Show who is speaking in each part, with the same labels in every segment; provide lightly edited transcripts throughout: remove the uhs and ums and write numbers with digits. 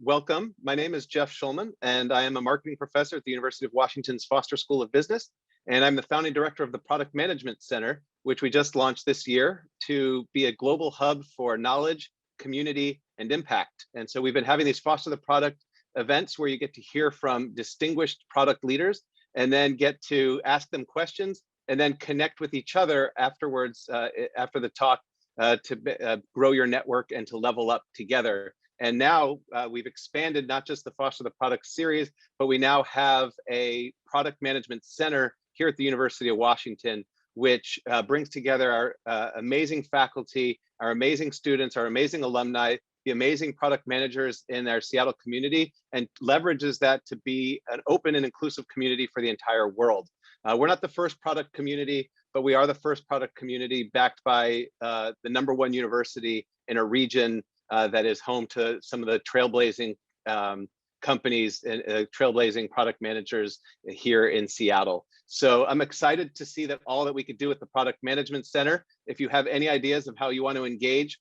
Speaker 1: welcome. My name is Jeff Schulman, and I am a marketing professor at the University of Washington's Foster School of Business. And I'm the founding director of the Product Management Center, which we just launched this year to be a global hub for knowledge, community, and impact. And so we've been having these Foster the Product events where you get to hear from distinguished product leaders and then get to ask them questions and then connect with each other afterwards, after the talk, to grow your network and to level up together. And now we've expanded not just the Foster the Product series, but we now have a product management center here at the University of Washington, which brings together our amazing faculty, our amazing students, our amazing alumni, the amazing product managers in our Seattle community, and leverages that to be an open and inclusive community for the entire world. We're not the first product community, but we are the first product community backed by the #1 university in a region that is home to some of the trailblazing companies and trailblazing product managers here in Seattle. So I'm excited to see that all that we could do with the Product Management Center. If you have any ideas of how you want to engage,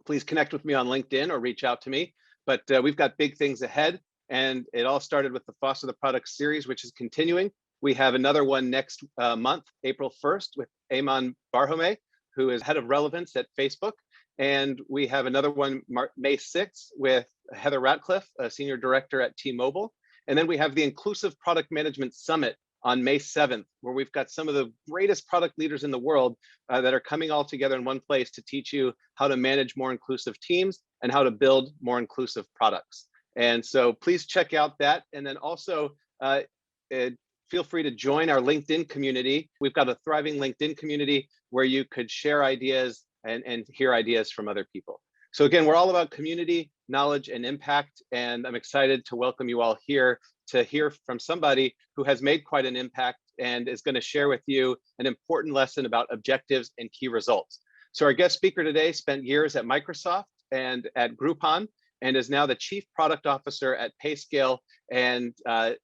Speaker 1: please connect with me on LinkedIn or reach out to me. But we've got big things ahead, and it all started with the Foster the Product series, which is continuing. We have another one next month, April 1st, with Eamon Barhome, who is head of relevance at Facebook. And we have another one May 6th with Heather Ratcliffe, a senior director at T-Mobile. And then we have the Inclusive Product Management Summit on May 7th, where we've got some of the greatest product leaders in the world that are coming all together in one place to teach you how to manage more inclusive teams and how to build more inclusive products. And so please check out that. And then also feel free to join our LinkedIn community. We've got a thriving LinkedIn community where you could share ideas and hear ideas from other people. So again, we're all about community, knowledge, and impact. And I'm excited to welcome you all here to hear from somebody who has made quite an impact and is going to share with you an important lesson about objectives and key results. So our guest speaker today spent years at Microsoft and at Groupon and is now the Chief Product Officer at Payscale, and an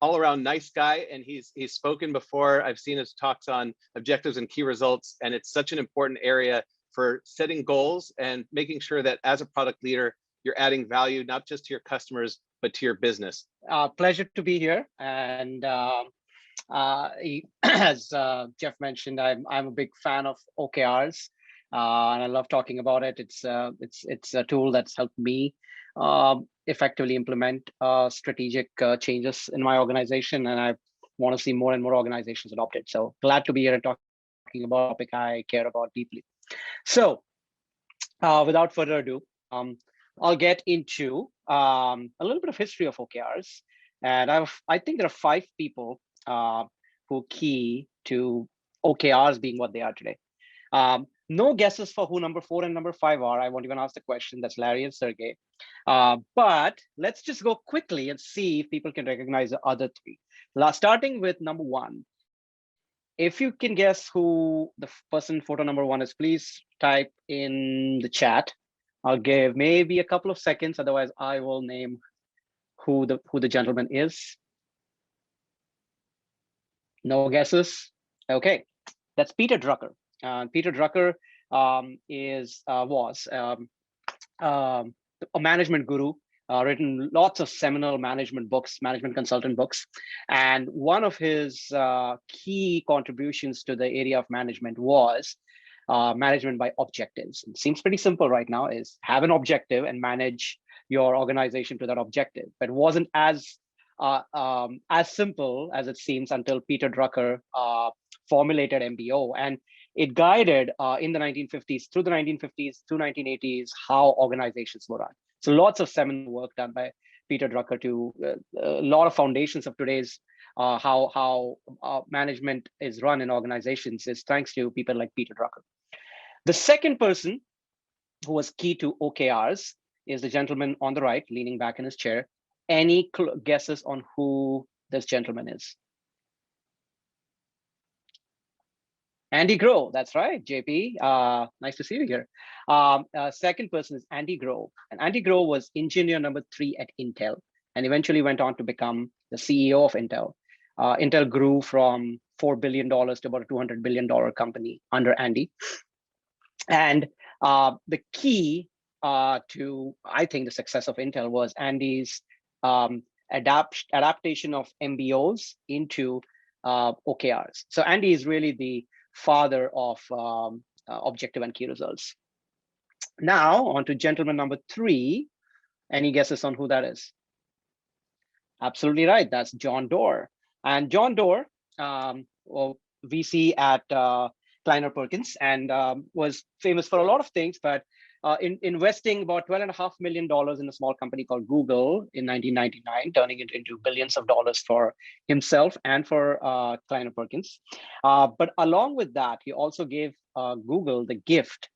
Speaker 1: all-around nice guy. And he's spoken before. I've seen his talks on objectives and key results, and it's such an important area for setting goals and making sure that as a product leader, you're adding value, not just to your customers, but to your business.
Speaker 2: Pleasure to be here. And as Jeff mentioned, I'm a big fan of OKRs, and I love talking about it. It's a tool that's helped me effectively implement strategic changes in my organization, and I want to see more and more organizations adopt it. So glad to be here and talking about a topic I care about deeply. So without further ado, I'll get into a little bit of history of OKRs. And I think there are 5 people who key to OKRs being what they are today. No guesses for who number 4 and number 5 are. I won't even ask the question. That's Larry and Sergey. But let's just go quickly and see if people can recognize the other 3. Starting with number 1. If you can guess who the person photo number 1 is, please type in the chat. I'll give maybe a couple of seconds. Otherwise, I will name who the gentleman is. No guesses? Okay, that's Peter Drucker. Peter Drucker was a management guru, written lots of seminal management books, management consultant books. And one of his key contributions to the area of management was management by objectives. It seems pretty simple right now, is have an objective and manage your organization to that objective. But it wasn't as simple as it seems until Peter Drucker formulated MBO. And it guided in the 1950s, through the 1950s, through 1980s, how organizations were run. So lots of seminal work done by Peter Drucker to a lot of foundations of today's how management is run in organizations is thanks to people like Peter Drucker. The second person who was key to OKRs is the gentleman on the right, leaning back in his chair. Any guesses on who this gentleman is? Andy Grove, that's right, JP. Nice to see you here. Second person is Andy Grove. And Andy Grove was engineer number 3 at Intel, and eventually went on to become the CEO of Intel. Intel grew from $4 billion to about a $200 billion company under Andy. And the key to, I think, the success of Intel was Andy's adaptation of MBOs into OKRs. So Andy is really the father of objective and key results. Now on to gentleman number 3. Any guesses on who that is? Absolutely right. That's John Doerr. And John Doerr, VC at Kleiner Perkins, and was famous for a lot of things, but in investing about $12.5 million in a small company called Google in 1999, turning it into billions of dollars for himself and for Kleiner Perkins. But along with that, he also gave Google the gift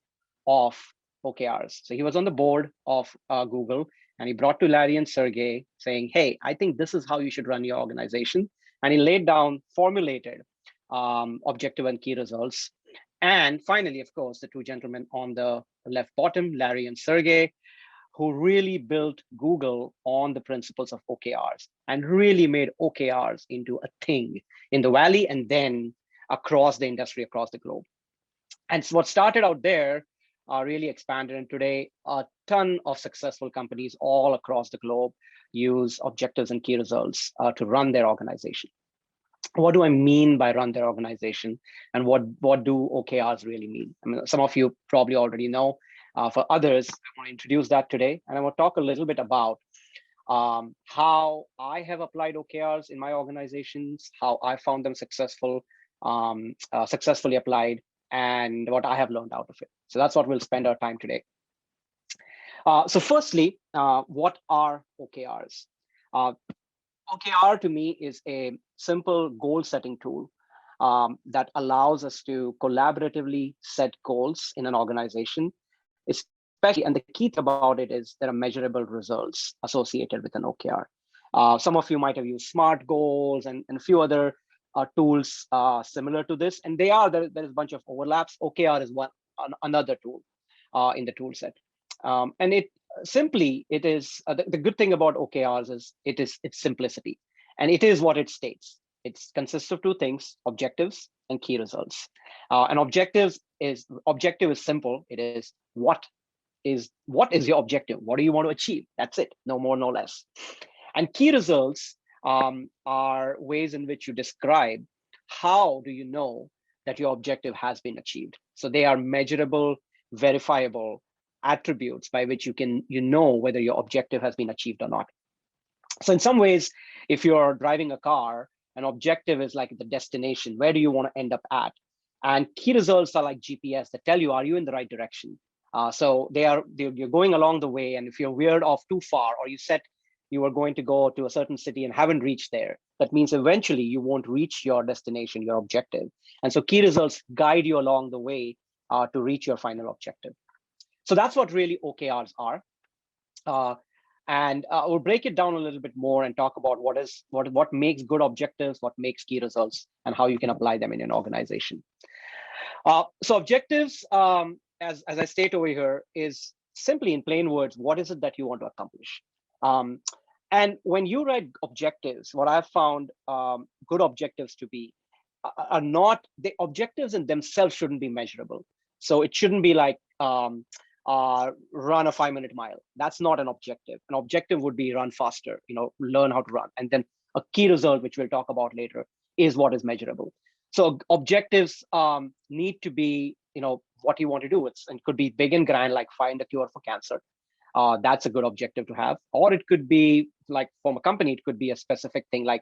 Speaker 2: of OKRs. So he was on the board of Google, and he brought to Larry and Sergey saying, hey, I think this is how you should run your organization. And he laid down, formulated objective and key results. And finally, of course, the two gentlemen on the left bottom, Larry and Sergey, who really built Google on the principles of OKRs and really made OKRs into a thing in the Valley and then across the industry, across the globe. And so what started out there really expanded, and today a ton of successful companies all across the globe use objectives and key results to run their organization. What do I mean by run their organization, and what do OKRs really mean? I mean, some of you probably already know. For others, I want to introduce that today, and I want to talk a little bit about how I have applied OKRs in my organizations, how I found them successful, successfully applied, and what I have learned out of it. So that's what we'll spend our time today. So firstly, what are OKRs? OKR to me is a simple goal setting tool that allows us to collaboratively set goals in an organization, especially, and the key thing about it is there are measurable results associated with an OKR. Some of you might have used SMART goals and a few other tools similar to this, and there is a bunch of overlaps. OKR is another tool in the tool set, and it is the good thing about OKRs is it's simplicity, and it is what it states. It consists of two things: objectives and key results. And objective is simple. It is what is your objective? What do you want to achieve? That's it. No more, no less. And key results are ways in which you describe how do you know that your objective has been achieved. So they are measurable, verifiable attributes by which you know whether your objective has been achieved or not. So in some ways, if you're driving a car, an objective is like the destination. Where do you want to end up at? And key results are like GPS that tell you, are you in the right direction? So you're going along the way, and if you're veered off too far, or you said you were going to go to a certain city and haven't reached there, that means eventually you won't reach your destination, your objective. And so key results guide you along the way to reach your final objective. So that's what really OKRs are. And we'll break it down a little bit more and talk about what makes good objectives, what makes key results, and how you can apply them in an organization. So objectives, as I state over here, is simply in plain words, what is it that you want to accomplish? And when you write objectives, what I've found good objectives to be are not, the objectives in themselves shouldn't be measurable. So it shouldn't be like run a 5-minute mile. That's not an objective. An objective would be run faster, learn how to run. And then a key result, which we'll talk about later, is what is measurable. So objectives need to be, what you want to do. It could be big and grand, like find a cure for cancer. That's a good objective to have. Or it could be like, from a company, it could be a specific thing like,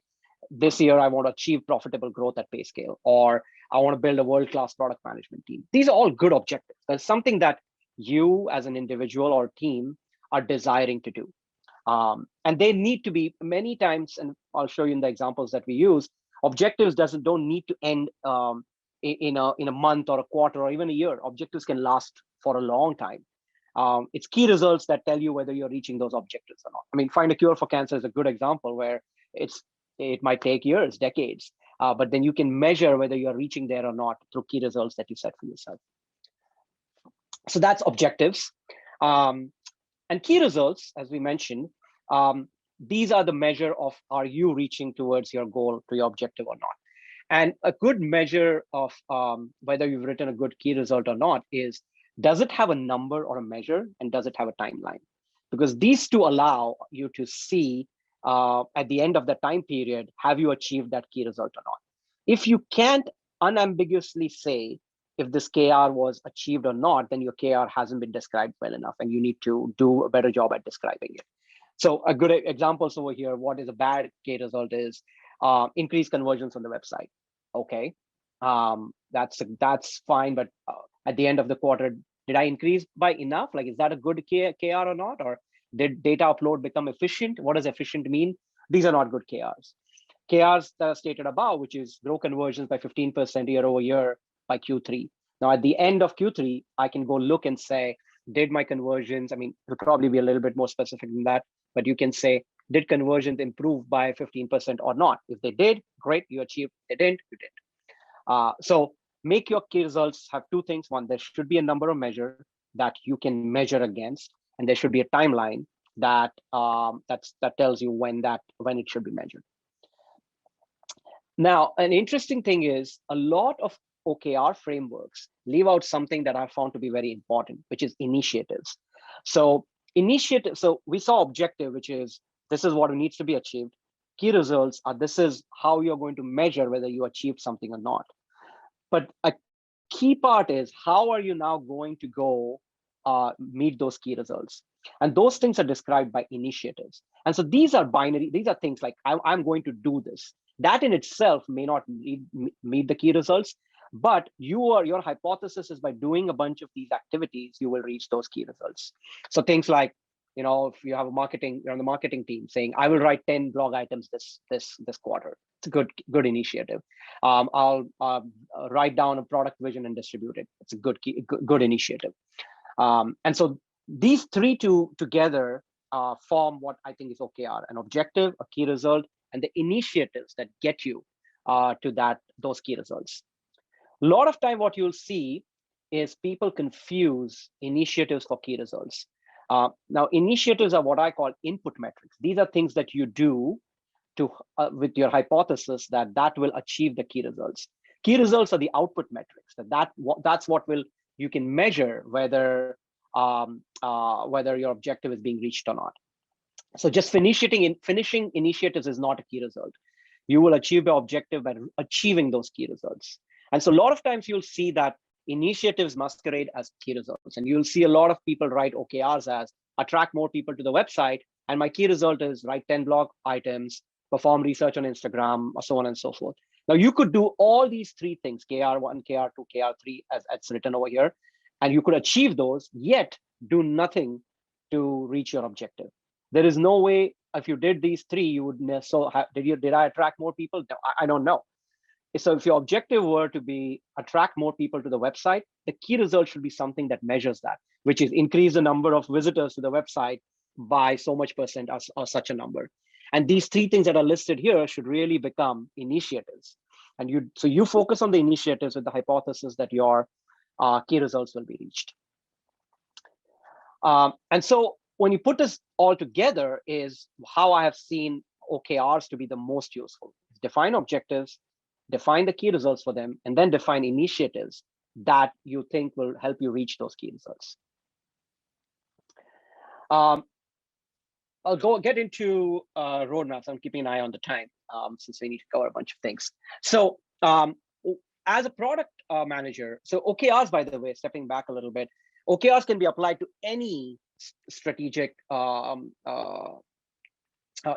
Speaker 2: this year I want to achieve profitable growth at Payscale, or I want to build a world-class product management team. These are all good objectives. There's something that you as an individual or team are desiring to do. And they need to be many times, and I'll show you in the examples that we use, objectives don't need to end in a month or a quarter or even a year. Objectives can last for a long time. It's key results that tell you whether you're reaching those objectives or not. I mean, find a cure for cancer is a good example where it might take years, decades, but then you can measure whether you're reaching there or not through key results that you set for yourself. So that's objectives. And key results, as we mentioned, these are the measure of, are you reaching towards your goal, to your objective or not? And a good measure of whether you've written a good key result or not is Does it have a number or a measure? And does it have a timeline? Because these two allow you to see at the end of the time period, have you achieved that key result or not? If you can't unambiguously say if this KR was achieved or not, then your KR hasn't been described well enough, and you need to do a better job at describing it. So a good examples over here, what is a bad K result is increased conversions on the website. Okay, that's fine, but at the end of the quarter, did I increase by enough? Like, is that a good KR or not? Or did data upload become efficient? What does efficient mean? These are not good KRs. KRs that are stated above, which is grow conversions by 15% year over year by Q3. Now, at the end of Q3, I can go look and say, did my conversions, I mean, it'll probably be a little bit more specific than that, but you can say, did conversions improve by 15% or not? If they did, great, you achieved. If they didn't, you did. So make your key results have two things. One, there should be a number of measure that you can measure against, and there should be a timeline that that tells you when it should be measured. Now, an interesting thing is a lot of OKR frameworks leave out something that I found to be very important, which is initiatives. So we saw objective, which is this is what needs to be achieved. Key results are this is how you're going to measure whether you achieved something or not. But a key part is how are you now going to go meet those key results? And those things are described by initiatives. And so these are binary, these are things like I'm going to do this. That in itself may not meet the key results, but your hypothesis is by doing a bunch of these activities, you will reach those key results. So things like, if you have you're on the marketing team saying, I will write 10 blog items this quarter. It's a good initiative. I'll write down a product vision and distribute it. It's a good initiative. And so these three together form what I think is OKR: an objective, a key result, and the initiatives that get you to those key results. A lot of time what you'll see is people confuse initiatives for key results. Now, initiatives are what I call input metrics. These are things that you do to with your hypothesis that will achieve the key results. Key results are the output metrics. That's what you can measure whether your objective is being reached or not. So just finishing initiatives is not a key result. You will achieve your objective by achieving those key results. And so a lot of times you'll see that initiatives masquerade as key results. And you'll see a lot of people write OKRs as attract more people to the website. And my key result is write 10 blog items, perform research on Instagram, or so on and so forth. Now you could do all these three things, KR1, KR2, KR3, as it's written over here, and you could achieve those, yet do nothing to reach your objective. There is no way if you did these three, you would did I attract more people? No, I don't know. So if your objective were to be attract more people to the website, the key result should be something that measures that, which is increase the number of visitors to the website by so much percent or such a number. And these three things that are listed here should really become initiatives. And you focus on the initiatives with the hypothesis that your key results will be reached. And so when you put this all together is how I have seen OKRs to be the most useful. Define objectives, define the key results for them, and then define initiatives that you think will help you reach those key results. I'll get into roadmaps. I'm keeping an eye on the time since we need to cover a bunch of things. So as a product manager, so OKRs, by the way, stepping back a little bit, OKRs can be applied to any strategic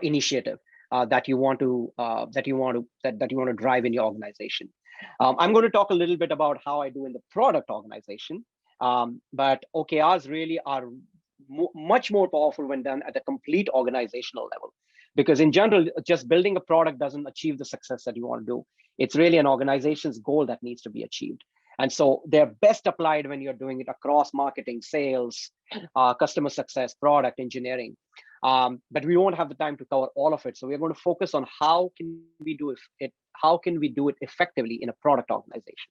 Speaker 2: initiative that you want to drive in your organization. I'm going to talk a little bit about how I do in the product organization, but OKRs really are much more powerful when done at a complete organizational level, because in general, just building a product doesn't achieve the success that you want to do. It's really an organization's goal that needs to be achieved. And so they're best applied when you're doing it across marketing, sales, customer success, product engineering. But we won't have the time to cover all of it. So we're going to focus on how can we do it effectively in a product organization.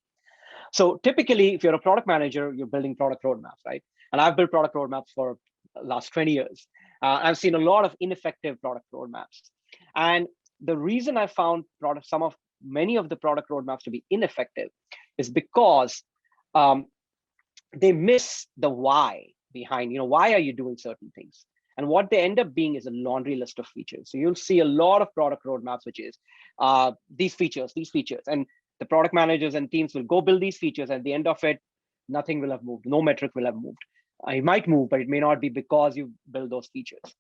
Speaker 2: So typically, if you're a product manager, you're building product roadmaps, right? And I've built product roadmaps for the last 20 years. I've seen a lot of ineffective product roadmaps. And the reason I found many of the product roadmaps to be ineffective is because they miss the why behind, why are you doing certain things? And what they end up being is a laundry list of features. So you'll see a lot of product roadmaps, which is these features, and the product managers and teams will go build these features. At the end of it, nothing will have moved. No metric will have moved. It might move, but it may not be because you build those features.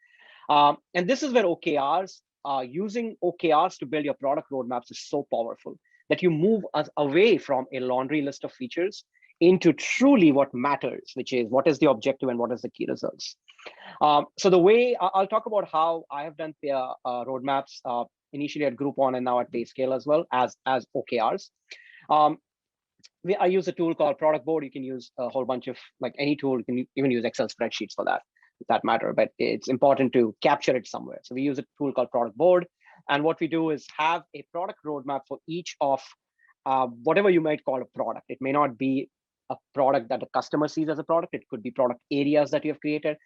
Speaker 2: And this is where OKRs, using OKRs to build your product roadmaps is so powerful that you move us away from a laundry list of features into truly what matters, which is what is the objective and what is the key results. So the way I'll talk about how I have done roadmaps initially at Groupon and now at Payscale as well as OKRs. I use a tool called Product Board. You can use a whole bunch of any tool. You can even use Excel spreadsheets for that matter, but it's important to capture it somewhere. So we use a tool called Product Board. And what we do is have a product roadmap for each of whatever you might call a product. It may not be a product that the customer sees as a product. It could be product areas that you have created,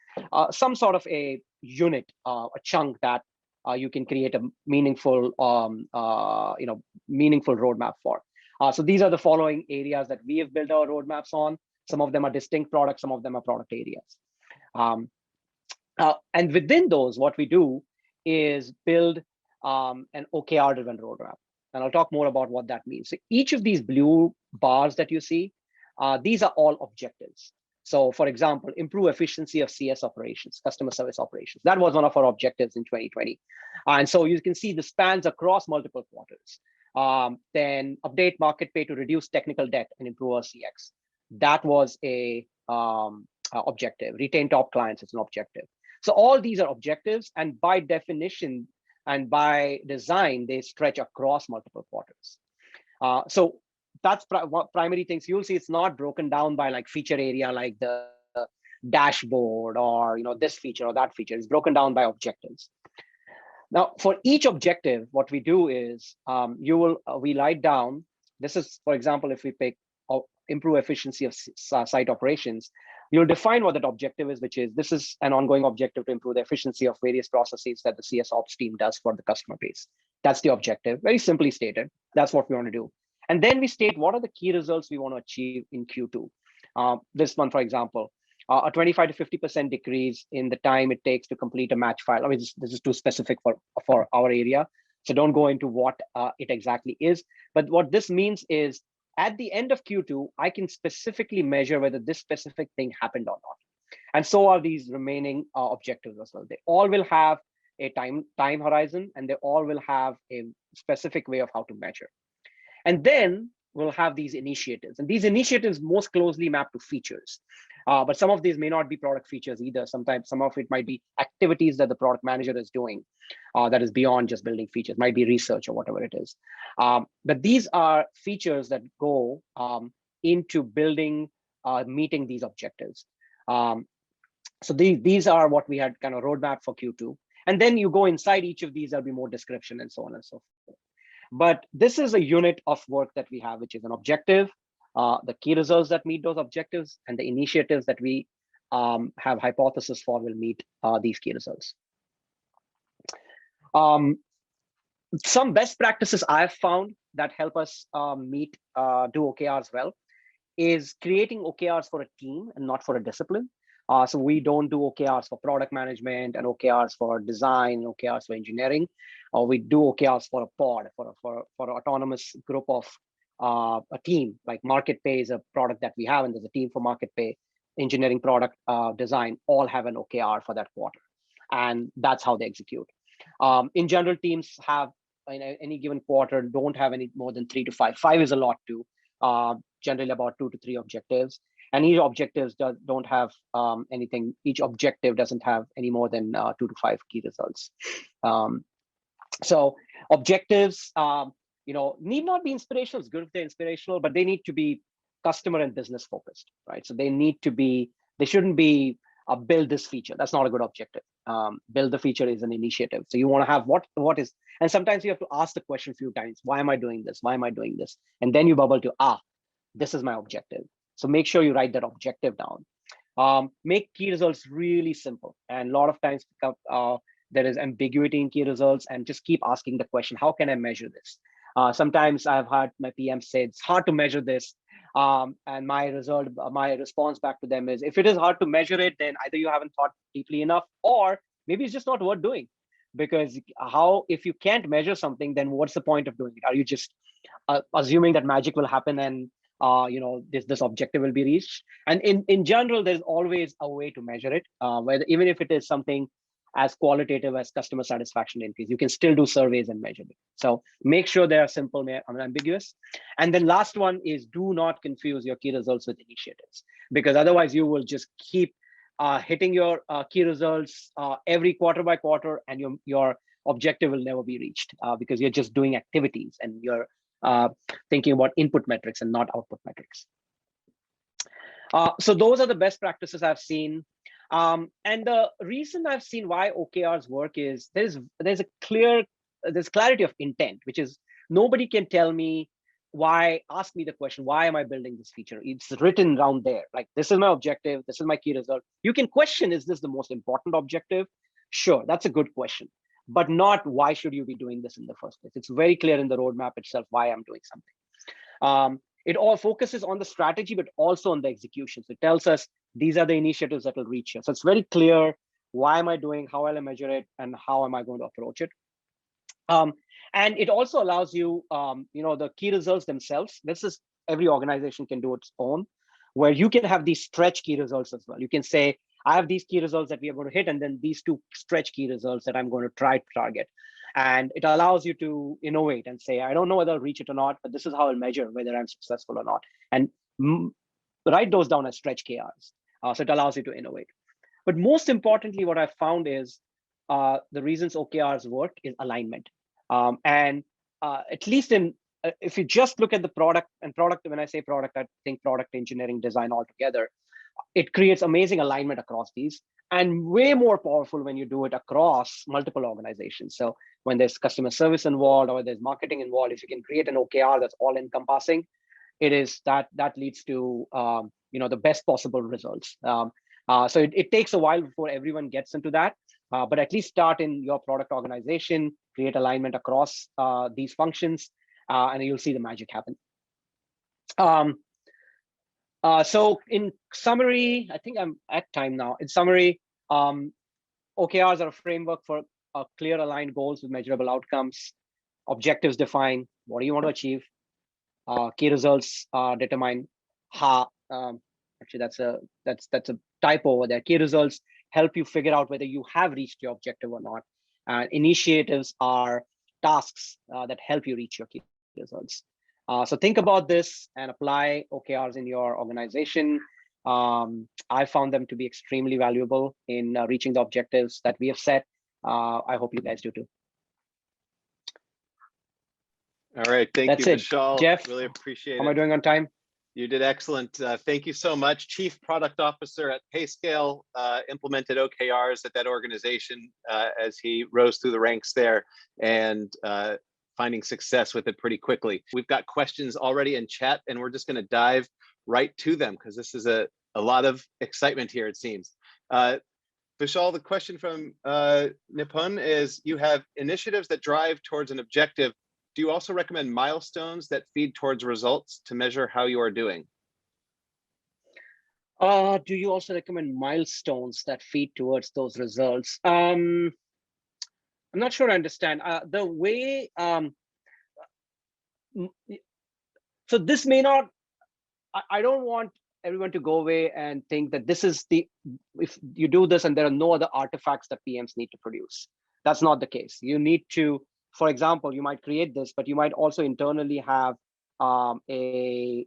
Speaker 2: some sort of a unit, a chunk that you can create a meaningful, meaningful roadmap for. So these are the following areas that we have built our roadmaps on. Some of them are distinct products, some of them are product areas. And within those, what we do is build an OKR-driven roadmap. And I'll talk more about what that means. So each of these blue bars that you see, these are all objectives. So for example, improve efficiency of CS operations, customer service operations. That was one of our objectives in 2020. And so you can see the spans across multiple quarters. Then update market pay to reduce technical debt and improve our CX. That was a objective. Retain top clients is an objective. So all these are objectives, and by definition and by design, they stretch across multiple quarters. So that's primary things. You'll see it's not broken down by feature area, like the dashboard or this feature or that feature. It's broken down by objectives. Now, for each objective, what we do is we write down. This is, for example, if we pick improve efficiency of site operations, you'll define what that objective is, which is this is an ongoing objective to improve the efficiency of various processes that the CS ops team does for the customer base. That's the objective, very simply stated. That's what we want to do. And then we state what are the key results we want to achieve in Q2. This one, for example, a 25 to 50% decrease in the time it takes to complete a match file. I mean, this is too specific for our area, so don't go into what it exactly is. But what this means is at the end of Q2, I can specifically measure whether this specific thing happened or not. And so are these remaining objectives as well. They all will have a time horizon, and they all will have a specific way of how to measure. And then we'll have these initiatives, and these initiatives most closely map to features. But some of these may not be product features either. Sometimes some of it might be activities that the product manager is doing that is beyond just building features, might be research or whatever it is. But these are features that go into building, meeting these objectives. So these are what we had kind of roadmap for Q2. And then you go inside each of these, there'll be more description and so on and so forth. But this is a unit of work that we have, which is an objective, the key results that meet those objectives, and the initiatives that we have hypothesis for will meet these key results. Some best practices I've found that help us do OKRs well is creating OKRs for a team and not for a discipline. So we don't do OKRs for product management and OKRs for design, OKRs for engineering. We do OKRs for a pod, for an autonomous group of a team. Like market pay is a product that we have, and there's a team for market pay, engineering, product design, all have an OKR for that quarter. And that's how they execute. In general, teams have, in any given quarter, don't have any more than 3 to 5. 5 is a lot too. Generally about 2 to 3 objectives. And each objectives don't have anything. Each objective doesn't have any more than 2 to 5 key results. So objectives, need not be inspirational. It's good if they're inspirational, but they need to be customer and business focused, right? So they shouldn't be build this feature. That's not a good objective. Build the feature is an initiative. So you want to have what is, and sometimes you have to ask the question a few times. Why am I doing this? Why am I doing this? And then you bubble to, this is my objective. So make sure you write that objective down. Make key results really simple. And a lot of times there is ambiguity in key results, and just keep asking the question, how can I measure this? Sometimes I've heard my PM say, it's hard to measure this. And my response back to them is, if it is hard to measure it, then either you haven't thought deeply enough, or maybe it's just not worth doing. Because if you can't measure something, then what's the point of doing it? Are you just assuming that magic will happen and this objective will be reached? And in general, there's always a way to measure it, whether even if it is something as qualitative as customer satisfaction increase, you can still do surveys and measure it. So make sure they are simple, unambiguous. And then last one is, do not confuse your key results with initiatives, because otherwise you will just keep hitting your key results every quarter by quarter, and your objective will never be reached, because you're just doing activities and you're thinking about input metrics and not output metrics. So those are the best practices I've seen. And the reason I've seen why OKRs work is there's clarity of intent, which is, nobody can tell me ask me the question, why am I building this feature? It's written down there. Like, this is my objective, this is my key result. You can question, is this the most important objective? Sure, that's a good question, but not why should you be doing this in the first place. It's very clear in the roadmap itself why I'm doing something. It all focuses on the strategy, but also on the execution. So it tells us these are the initiatives that will reach you. So it's very clear, why am I doing, how will I measure it, and how am I going to approach it. And it also allows you, the key results themselves. This is, every organization can do its own, where you can have these stretch key results as well. You can say, I have these key results that we are going to hit, and then these 2 stretch key results that I'm going to try to target. And it allows you to innovate and say, I don't know whether I'll reach it or not, but this is how I'll measure whether I'm successful or not. And write those down as stretch KRs. So it allows you to innovate. But most importantly, what I found is the reasons OKRs work is alignment. And at least if you just look at the product, when I say product, I think product engineering design altogether, it creates amazing alignment across these, and way more powerful when you do it across multiple organizations. So when there's customer service involved, or there's marketing involved, if you can create an OKR that's all encompassing, it is that leads to the best possible results. So it takes a while before everyone gets into that, but at least start in your product organization, create alignment across these functions, and you'll see the magic happen. So in summary, I think I'm at time now. In summary, OKRs are a framework for clear, aligned goals with measurable outcomes. Objectives define what do you want to achieve. Key results determine how. Actually, that's a typo over there. Key results help you figure out whether you have reached your objective or not. Initiatives are tasks that help you reach your key results. So think about this and apply OKRs in your organization. I found them to be extremely valuable in reaching the objectives that we have set. I hope you guys do too.
Speaker 1: All right, thank you, Vishal.
Speaker 2: Jeff,
Speaker 1: really appreciate it.
Speaker 2: How am I doing on time?
Speaker 1: You did excellent. Thank you so much. Chief Product Officer at Payscale, implemented OKRs at that organization as he rose through the ranks there, and finding success with it pretty quickly. We've got questions already in chat, and we're just going to dive right to them because this is a lot of excitement here, it seems. Vishal, the question from Nipun is, you have initiatives that drive towards an objective. Do you also recommend milestones that feed towards results to measure how you are doing?
Speaker 2: Do you also recommend milestones that feed towards those results? I'm not sure I understand. The way, so this may not, I don't want everyone to go away and think that this is if you do this and there are no other artifacts that PMs need to produce. That's not the case. You need to, for example, you might create this, but you might also internally have a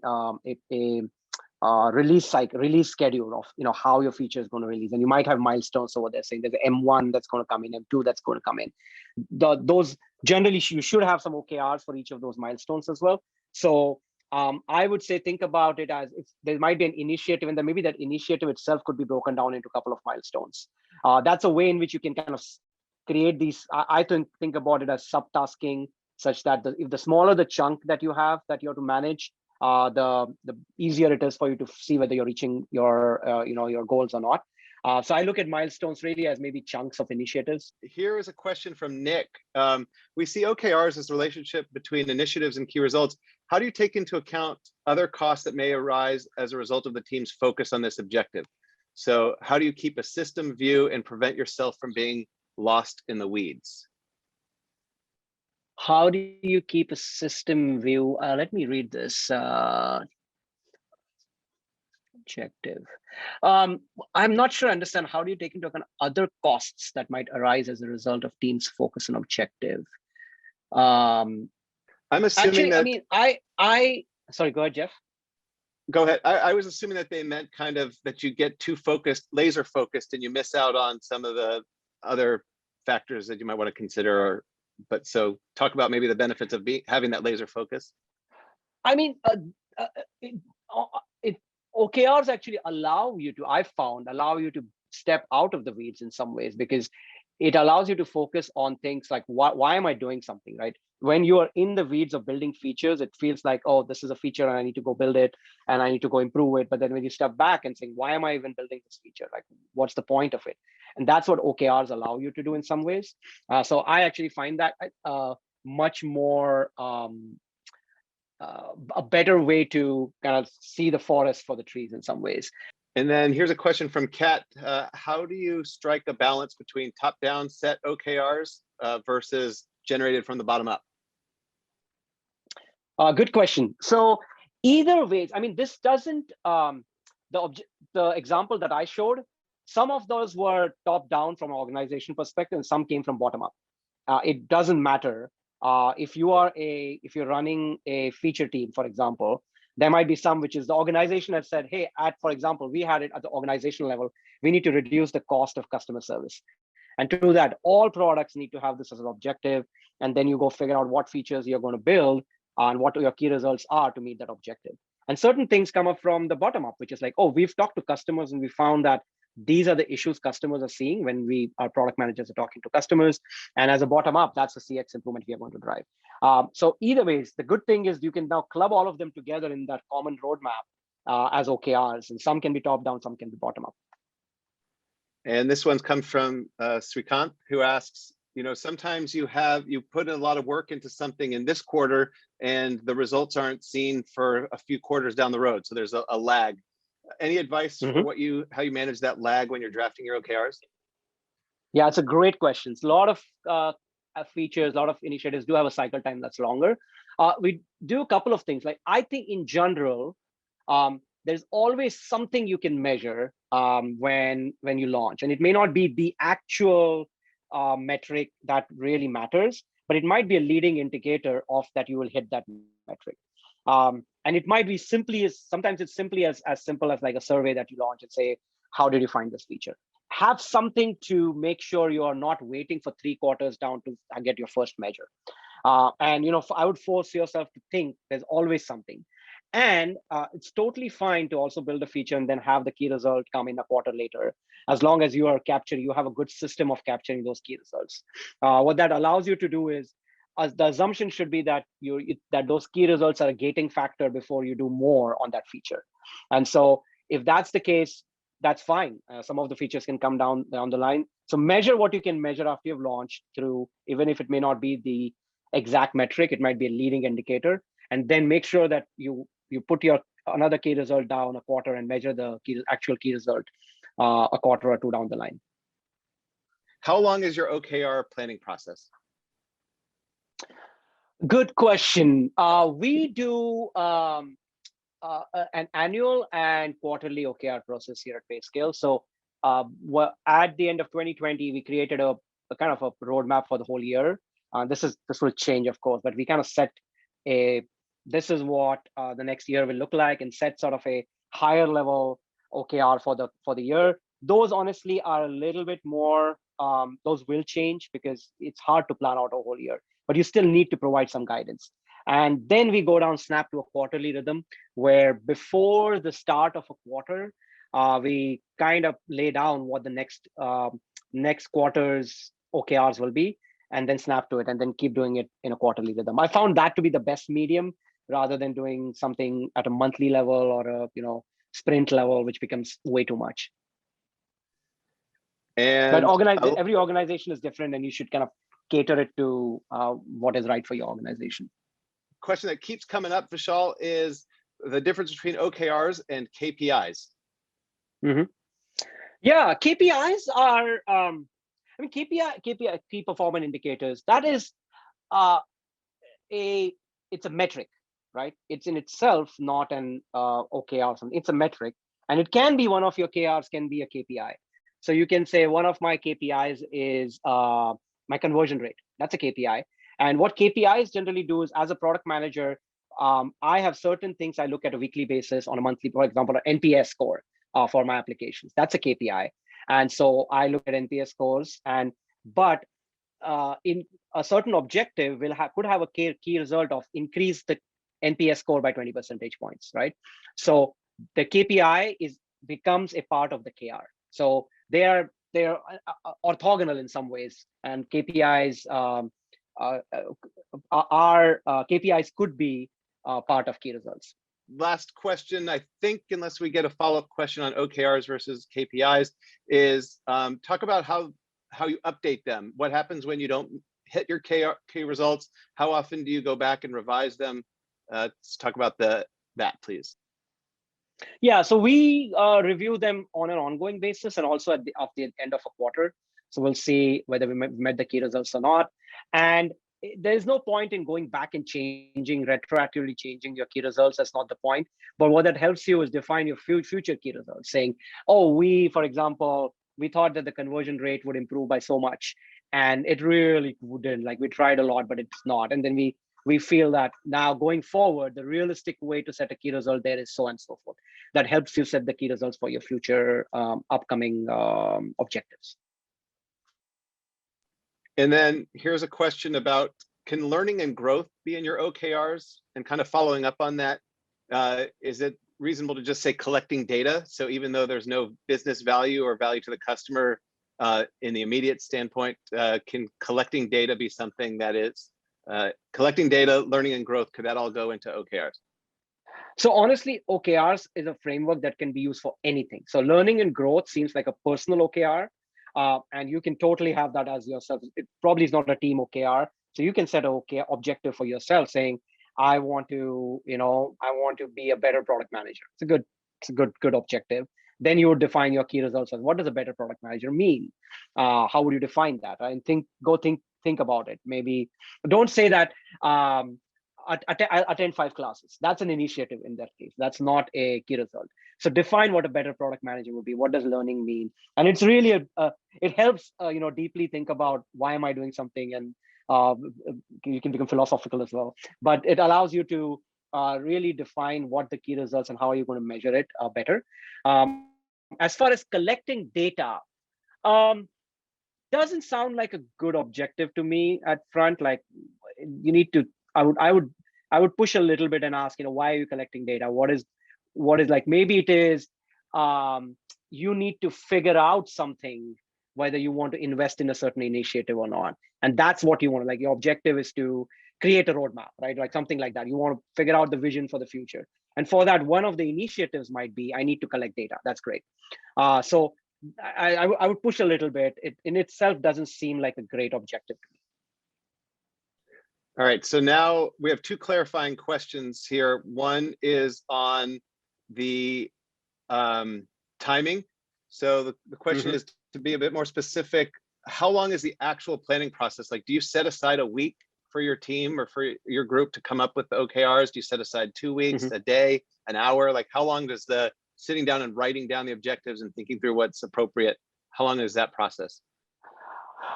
Speaker 2: release schedule of how your feature is going to release, and you might have milestones over there saying there's an M1 that's going to come in, M2 that's going to come in. Those generally you should have some OKRs for each of those milestones as well. So I would say think about it as if there might be an initiative, and then maybe that initiative itself could be broken down into a couple of milestones. That's a way in which you can kind of create these. I think about it as subtasking, such that if the smaller the chunk that you have to manage, the easier it is for you to see whether you're reaching your your goals or not. So I look at milestones really as maybe chunks of initiatives.
Speaker 1: Here is a question from Nick. We see OKRs as the relationship between initiatives and key results. How do you take into account other costs that may arise as a result of the team's focus on this objective? So how do you keep a system view and prevent yourself from being lost in the weeds?
Speaker 2: How do you keep a system view? Let me read this. Objective. I'm not sure I understand. How do you take into account other costs that might arise as a result of teams' focus on objective?
Speaker 1: I'm assuming
Speaker 2: actually,
Speaker 1: that.
Speaker 2: Sorry, go ahead, Jeff.
Speaker 1: Go ahead. I was assuming that they meant kind of that you get too focused, laser focused, and you miss out on some of the other factors that you might want to consider. But so talk about maybe the benefits of having that laser focus.
Speaker 2: I mean, OKRs actually allow you to step out of the weeds in some ways, because it allows you to focus on things like why am I doing something, right? When you are in the weeds of building features, it feels like, oh, this is a feature and I need to go build it and I need to go improve it. But then when you step back and think, why am I even building this feature? Like, what's the point of it? And that's what OKRs allow you to do in some ways. So I actually find that much more a better way to kind of see the forest for the trees in some ways.
Speaker 1: And then here's a question from Kat. How do you strike a balance between top-down set OKRs versus generated from the bottom up?
Speaker 2: Good question. So either ways, I mean, this doesn't, the example that I showed, some of those were top down from an organization perspective and some came from bottom up. It doesn't matter. If you're running a feature team, for example, there might be some which is the organization has said, hey, for example, we had it at the organizational level, we need to reduce the cost of customer service. And to do that, all products need to have this as an objective. And then you go figure out what features you're going to build and what your key results are to meet that objective. And certain things come up from the bottom up, which is like, oh, we've talked to customers and we found that these are the issues customers are seeing when our product managers are talking to customers. And as a bottom up, that's the CX improvement we are going to drive. So either ways, the good thing is you can now club all of them together in that common roadmap as OKRs. And some can be top down, some can be bottom up.
Speaker 1: And this one's come from Srikant, who asks, sometimes you put a lot of work into something in this quarter and the results aren't seen for a few quarters down the road. So there's a lag. Any advice for how you manage that lag when you're drafting your OKRs?
Speaker 2: Yeah, it's a great question. A lot of features, a lot of initiatives do have a cycle time that's longer. We do a couple of things. Like, I think in general, there's always something you can measure when you launch, and it may not be the actual metric that really matters, but it might be a leading indicator of that you will hit that metric. And it might be sometimes it's simply as simple as like a survey that you launch and say, how did you find this feature? Have something to make sure you are not waiting for 3 quarters down to get your first measure. And I would force yourself to think there's always something. And it's totally fine to also build a feature and then have the key result come in a quarter later, as long as you have a good system of capturing those key results. What that allows you to do is, the assumption should be that that those key results are a gating factor before you do more on that feature. And so if that's the case, that's fine. Some of the features can come down the line. So measure what you can measure after you've launched through, even if it may not be the exact metric, it might be a leading indicator. And then make sure that you put another key result down a quarter and measure the actual key result a quarter or 2 down the line.
Speaker 1: How long is your OKR planning process?
Speaker 2: Good question. We do an annual and quarterly OKR process here at Payscale. So at the end of 2020, we created a kind of a roadmap for the whole year. This will change, of course, but we kind of set this is what the next year will look like, and set sort of a higher level OKR for the year. Those honestly are a little bit more, those will change because it's hard to plan out a whole year, but you still need to provide some guidance. And then we go down snap to a quarterly rhythm, where before the start of a quarter, we kind of lay down what the next quarter's OKRs will be, and then snap to it, and then keep doing it in a quarterly rhythm. I found that to be the best medium, rather than doing something at a monthly level or a sprint level, which becomes way too much.
Speaker 1: And
Speaker 2: every organization is different, and you should kind of cater it to what is right for your organization.
Speaker 1: Question that keeps coming up, Vishal, is the difference between OKRs and KPIs.
Speaker 2: Mm-hmm. Yeah, KPIs are, KPI, key performance indicators. That is it's a metric, right? It's in itself not an OKR. It's a metric, and it can be one of your KRs, can be a KPI. So you can say one of my KPIs is my conversion rate. That's a KPI. And what KPIs generally do is, as a product manager, I have certain things I look at a weekly basis, on a monthly, for example, an NPS score for my applications. That's a KPI. And so I look at NPS scores, but in a certain objective could have a key result of increase the NPS score by 20 percentage points, right? So the KPI becomes a part of the KR. So they're orthogonal in some ways, and KPIs KPIs could be part of key results.
Speaker 1: Last question, I think, unless we get a follow-up question on OKRs versus KPIs, is talk about how you update them. What happens when you don't hit your key results? How often do you go back and revise them? Let's talk about that, please.
Speaker 2: Yeah, so we review them on an ongoing basis, and also at the end of a quarter. So we'll see whether we met the key results or not. And there's no point in going back and retroactively changing your key results. That's not the point. But what that helps you is define your future key results, saying, oh, for example, we thought that the conversion rate would improve by so much, and it really wouldn't. Like, we tried a lot, but it's not. And then we feel that now going forward, the realistic way to set a key result there is so and so forth. That helps you set the key results for your future upcoming objectives.
Speaker 1: And then here's a question about, can learning and growth be in your OKRs? And kind of following up on that, is it reasonable to just say collecting data? So even though there's no business value or value to the customer in the immediate standpoint, can collecting data be something that is collecting data, learning and growth, could that all go into OKRs?
Speaker 2: So honestly, OKRs is a framework that can be used for anything. So learning and growth seems like a personal OKR, and you can totally have that as yourself. It probably is not a team OKR. So you can set an objective for yourself, saying, I want to be a better product manager. It's a good objective. Then you would define your key results as, what does a better product manager mean? How would you define that? And think about it. Maybe don't say that attend 5 classes. That's an initiative in that case. That's not a key result. So define what a better product manager would be. What does learning mean? And it's really it helps deeply think about, why am I doing something? And you can become philosophical as well. But it allows you to really define what the key results and how are you going to measure it better. As far as collecting data, doesn't sound like a good objective to me at front. Like, you need to, I would push a little bit and ask, why are you collecting data? What is like, maybe it is you need to figure out something, whether you want to invest in a certain initiative or not. And that's what you want. Like, your objective is to create a roadmap, right? Like something like that. You want to figure out the vision for the future. And for that, one of the initiatives might be, I need to collect data. That's great. So I would push a little bit. It in itself doesn't seem like a great objective to me.
Speaker 1: All right, so now we have 2 clarifying questions here. One is on the timing. So the question is to be a bit more specific. How long is the actual planning process? Like, do you set aside a week for your team or for your group to come up with the OKRs? Do you set aside 2 weeks, a day, an hour? Like, how long does the sitting down and writing down the objectives and thinking through what's appropriate, how long is that process?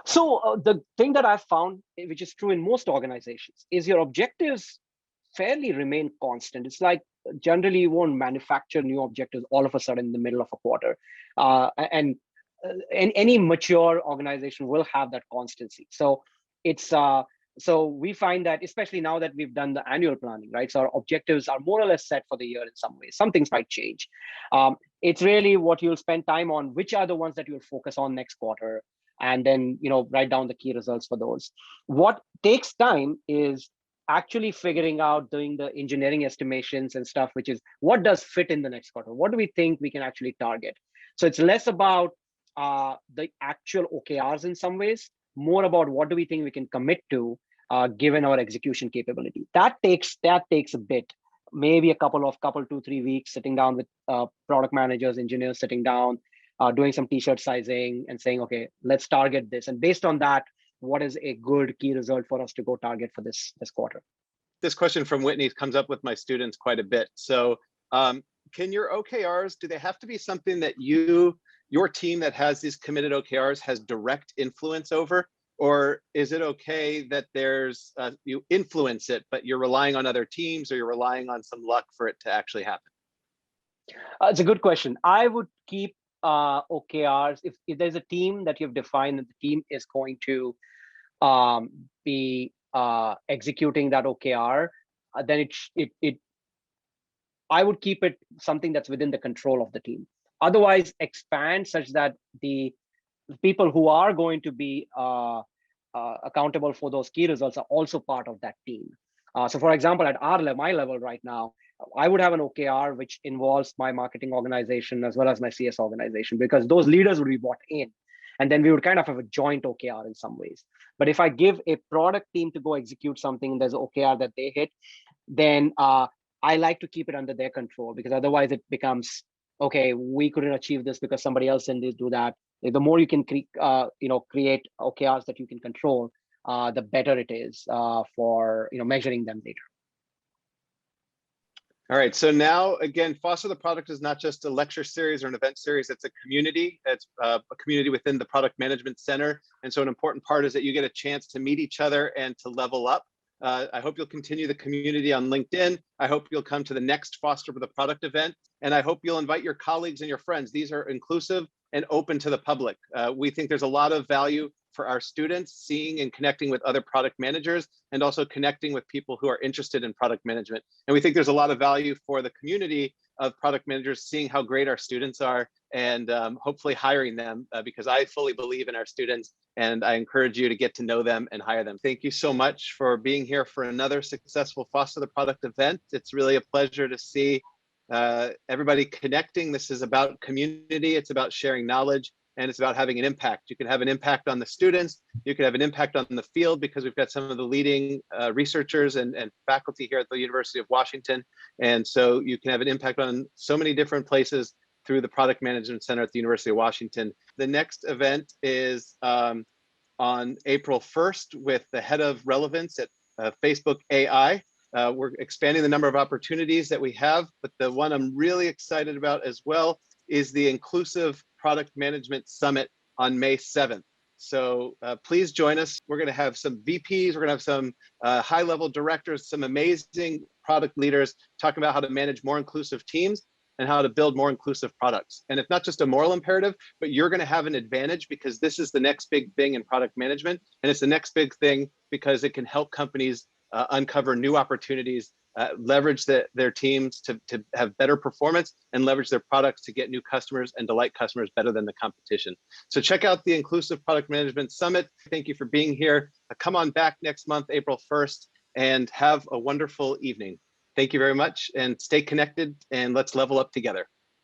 Speaker 2: So the thing that I've found, which is true in most organizations, is your objectives fairly remain constant. It's like, generally you won't manufacture new objectives all of a sudden in the middle of a quarter. And any mature organization will have that constancy. So it's so we find that, especially now that we've done the annual planning, right? So our objectives are more or less set for the year in some ways. Some things might change. It's really what you'll spend time on, which are the ones that you'll focus on next quarter, and then write down the key results for those. What takes time is actually figuring out, doing the engineering estimations and stuff, which is what does fit in the next quarter? What do we think we can actually target? So it's less about the actual OKRs in some ways, more about what do we think we can commit to given our execution capability. That takes a bit, maybe a couple, 2-3 weeks, sitting down with product managers, engineers, sitting down, doing some t-shirt sizing and saying, okay, let's target this. And based on that, what is a good key result for us to go target for this quarter?
Speaker 1: This question from Whitney comes up with my students quite a bit. So can your OKRs, do they have to be something that your team that has these committed OKRs has direct influence over? Or is it okay that there's you influence it, but you're relying on other teams, or you're relying on some luck for it to actually happen?
Speaker 2: It's a good question. I would keep OKRs if there's a team that you've defined and the team is going to be executing that OKR, then I would keep it something that's within the control of the team. Otherwise, expand such that the people who are going to be accountable for those key results are also part of that team. So for example, at my level right now, I would have an OKR which involves my marketing organization as well as my CS organization, because those leaders would be bought in. And then we would kind of have a joint OKR in some ways. But if I give a product team to go execute something, there's an OKR that they hit, then I like to keep it under their control, because otherwise it becomes, okay, we couldn't achieve this because somebody else didn't do that. The more you can create OKRs that you can control, the better it is for measuring them later.
Speaker 1: All right, so now again, Foster the Product is not just a lecture series or an event series, it's a community. It's a community within the Product Management Center. And so an important part is that you get a chance to meet each other and to level up. I hope you'll continue the community on LinkedIn. I hope you'll come to the next Foster the Product event. And I hope you'll invite your colleagues and your friends. These are inclusive and open to the public. We think there's a lot of value for our students seeing and connecting with other product managers, and also connecting with people who are interested in product management. And we think there's a lot of value for the community of product managers seeing how great our students are, and hopefully hiring them, because I fully believe in our students, and I encourage you to get to know them and hire them. Thank you so much for being here for another successful Foster the Product event. It's really a pleasure to see everybody connecting. This is about community, it's about sharing knowledge, and it's about having an impact. You can have an impact on the students, you can have an impact on the field, because we've got some of the leading researchers and faculty here at the University of Washington. And so you can have an impact on so many different places through the Product Management Center at the University of Washington. The next event is on April 1st with the head of relevance at Facebook AI. We're expanding the number of opportunities that we have, but the one I'm really excited about as well is the Inclusive Product Management Summit on May 7th. So please join us. We're going to have some VPs, we're going to have some high-level directors, some amazing product leaders talking about how to manage more inclusive teams and how to build more inclusive products. And it's not just a moral imperative, but you're going to have an advantage, because this is the next big thing in product management. And it's the next big thing because it can help companies uncover new opportunities, leverage their teams to have better performance, and leverage their products to get new customers and delight customers better than the competition. So check out the Inclusive Product Management Summit. Thank you for being here. Come on back next month, April 1st, and have a wonderful evening. Thank you very much, and stay connected, and let's level up together.